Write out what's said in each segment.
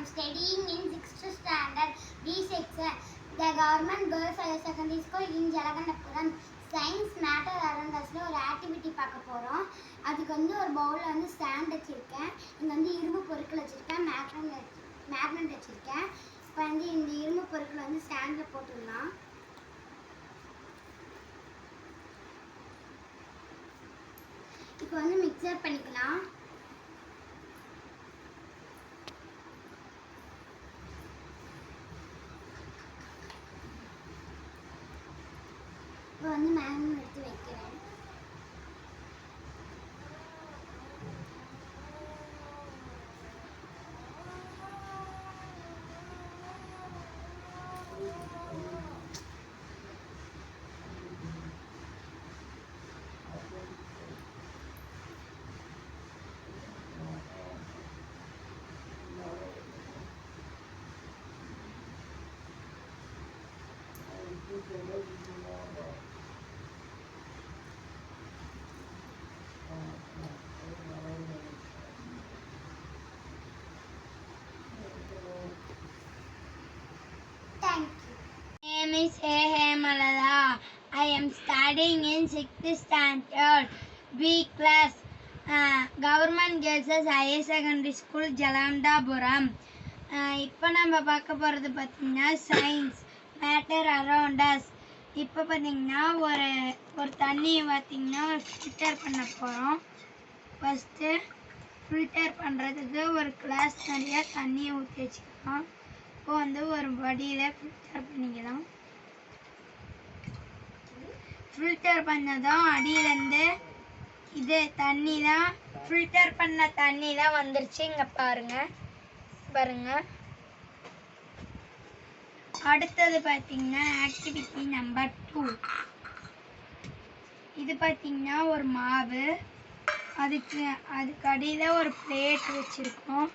am studying in 6th standard B section, the government girls higher secondary school in Jalagandapuram. Science matter அரண்டஸ்ல ஒரு activity பார்க்க போகிறோம். அதுக்கு வந்து ஒரு பவுலில் வந்து ஸ்டாண்ட் வச்சுருக்கேன். இங்கே வந்து இரும்பு பொருட்கள் வச்சுருக்கேன், மேக்னெட் வச்சுருக்கேன். இப்போ வந்து இந்த இரும்பு பொருட்களை வந்து ஸ்டாண்டில் போட்டுடலாம். இப்போ வந்து மிக்சர் பண்ணிக்கலாம். இப்போ வந்து மேக்னெட் எடுத்து வைக்கிறேன். My name is Hemalala. I am studying in 6th standard B class, Government Girls Higher Secondary School, Jalandapuram. இப்போ நம்ம பார்க்க போகிறது பார்த்திங்கன்னா சயின்ஸ் மேட்டர் அரவுண்ட் அஸ். இப்போ பார்த்திங்கன்னா ஒரு தண்ணியை பார்த்திங்கன்னா ஃபில்டர் பண்ண போகிறோம். ஃபஸ்ட்டு ஃபில்டர் பண்ணுறதுக்கு ஒரு கிளாஸ் நிறைய தண்ணியை ஊற்றி வச்சுக்கலாம். இப்போ வந்து ஒரு வடியில் ஃபில்டர் பண்ணிக்கலாம். ஃபில்டர் பண்ணதும் அடியிலேருந்து இது தண்ணிலாம் ஃபில்டர் பண்ண தண்ணிலாம் வந்துருச்சு. இங்கே பாருங்கள். அடுத்தது பார்த்திங்கன்னா ஆக்டிவிட்டி நம்பர் 2. இது பார்த்திங்கன்னா ஒரு மாவு, அதுக்கு அடியில் ஒரு பிளேட் வச்சுருக்கோம்.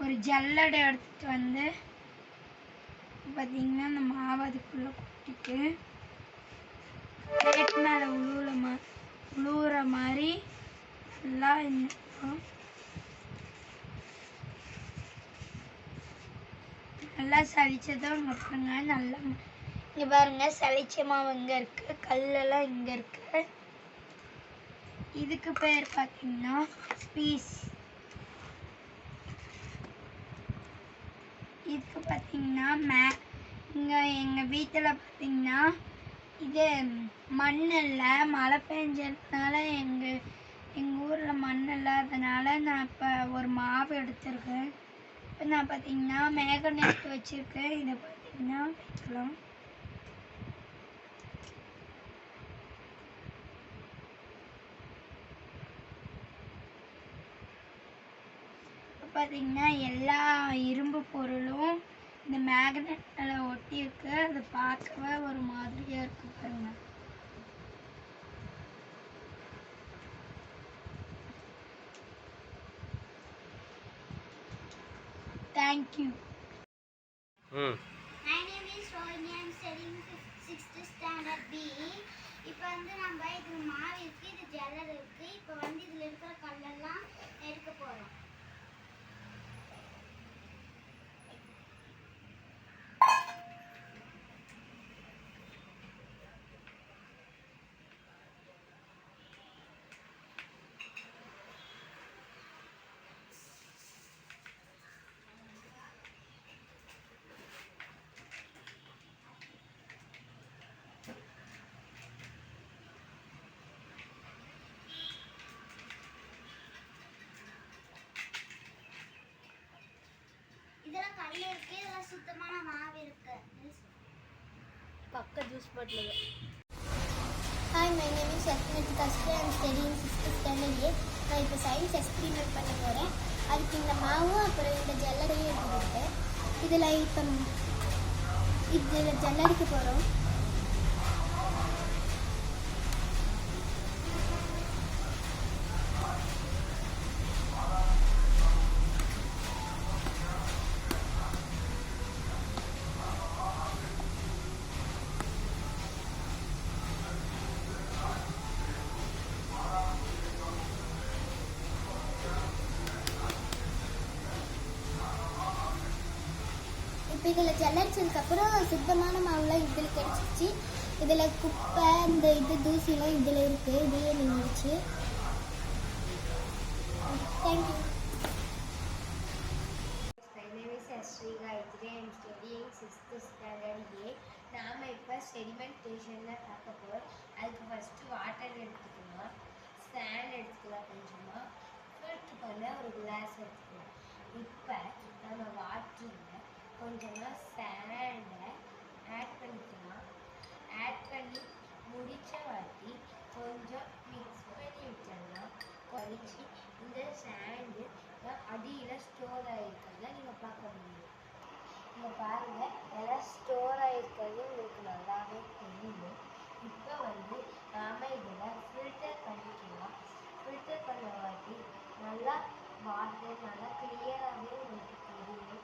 ஒரு ஜல்லடை எடுத்துகிட்டு வந்து பார்த்திங்கன்னா அந்த மாவு அதுக்குள்ளே கொட்டிட்டு பிளேட் மேலே உழுவுற மாதிரி நல்லா நல்லா சளிச்சதும் இங்கே பாருங்க. நல்லா இங்கே பாருங்கள், சளிச்ச மாவு இங்கே இருக்குது, கல்லெல்லாம் இங்கே இருக்குது. இதுக்கு பேர் பார்த்திங்கன்னா ஸ்பீஸ். இதுக்கு பார்த்திங்கன்னா இங்கே எங்கள் வீட்டில் பார்த்திங்கன்னா இது மண் இல்லை, மழை பெஞ்சதுனால எங்கள் ஊரில் மண் இல்லாதனால நான் இப்போ ஒரு மாவு எடுத்துருக்கேன். இப்போ நான் பார்த்திங்கன்னா மேக்னெட் வச்சுருக்கேன். இதை பார்த்திங்கன்னா வைக்கலாம். பார்த்திங்கன்னா எல்லா இரும்பு பொருளும் இந்த மேக்னெட்டில் ஒட்டி இருக்கு. அது பார்க்கவே ஒரு மாதிரியாக இருக்கு பாருங்க. Thank you. My name is Rohini. I am studying 6th standard B. இப்போ வந்து நம்ம இது மாவு இருக்கு, இது ஜல்லடை இருக்கு. இப்போ வந்து இதில் இருக்கிற கல்லெல்லாம் எடுக்க போகிறோம். இதெல்லாம் கல்ல இருக்கு, இதெல்லாம் சுத்தமான மாவு இருக்கு. பக்க juice bottle. Hi, my name is Shakti. I am studying 6th standard A. நான் இப்போ சயின்ஸ் எக்ஸ்பெரிமெண்ட் பண்ண போகிறேன். அதுக்கு இந்த மாவு அப்புறம் இந்த ஜல்லடையும் எடுத்துக்கிட்டு இதில் ஜல்லடிக்க போகிறோம். இப்போ இதில் ஜல்லடிச்சதுக்கப்புறம் சுத்தமான மாவுலாம் இதில் கிடச்சிச்சு. இதில் குப்பை இந்த தூசிலாம் இதில் இருக்குது. இதையே நின்றுச்சு. Thank you. My name is Asri Gayatri. I am studying 6th standard A. நாம் இப்போ செடிமெண்டேஷனில் பார்க்க போகிறோம். அதுக்கு ஃபஸ்ட்டு வாட்டர் எடுத்துக்கலாம், ஸ்டாண்ட் எடுத்துக்கலாம், கொஞ்சமாக ஃபில்ட்ரு பண்ண ஒரு கிளாஸ் எடுத்துக்கலாம். இப்போ நம்ம வாட்டரில் கொஞ்சமாக ஸ்டாண்டை ஆட் பண்ணிக்கலாம். ஆட் பண்ணி முடித்த வாட்டி கொஞ்சம் மிக்ஸ் பண்ணி விட்டுடலாம். கழிச்சு இந்த சாண்டு அடியில் ஸ்டோர் ஆகிருக்கிறத நீங்கள் பார்க்க முடியும். நீங்கள் பாருங்கள், எல்லாம் ஸ்டோர் ஆகிருக்கிறது உங்களுக்கு நல்லாவே தெரியும். இப்போ நாம் இதில் ஃபில்டர் பண்ணிக்கலாம். ஃபில்டர் பண்ண வாட்டி நல்லா வாட்டர் நல்லா கிளியராகவே உங்களுக்கு தெரியும்.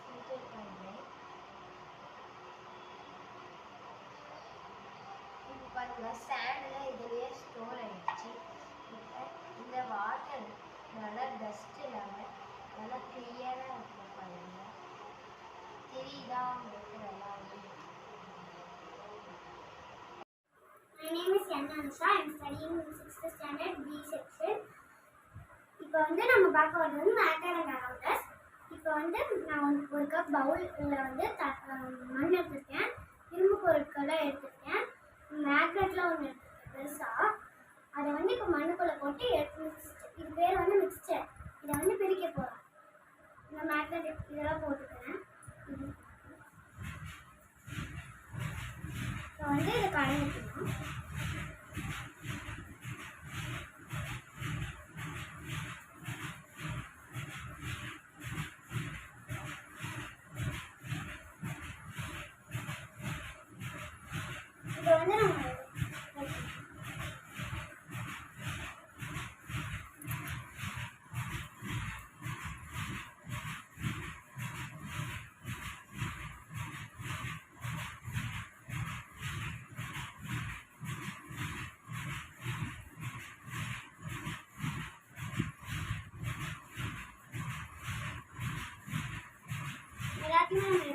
ஃபில்டர் பண்ணுறேன். இப்போ பாருங்கள், சாண்டெலாம் இதுலேயே ஸ்டோர் ஆகிடுச்சு. இப்போ இந்த வாட்டர் நல்லா டஸ்ட் இல்லாமல் நல்லா கிளியராக இருக்கும். பாருங்க, தெரியுதா உங்களுக்கு நல்லாவே? My name is Yannansha. I am studying in 6th standard B section. இப்போ நம்ம பார்க்க வர்றது மேட்டர் அண்ட் அரவுண்டஸ். இப்போ நான் ஒரு கப் பவுலில் மண் எடுத்துருக்கேன், இரும்பு பொருட்களை எடுத்துருக்கேன், மேக்னெட்டில் ஒன்று எடுத்துருக்கேன் பெருசாக. அதை இப்போ மண்ணுக்குள்ளே போட்டு இது பேர் மிக்ஸ்சர். இதை பிரிக்க போகிறோம். இந்த மேக்னெட் இதெல்லாம் போட்டுக்கிறேன். இப்போ இதை கலந்துக்கணும். இப்போ நம்ம எல்லாத்தையுமே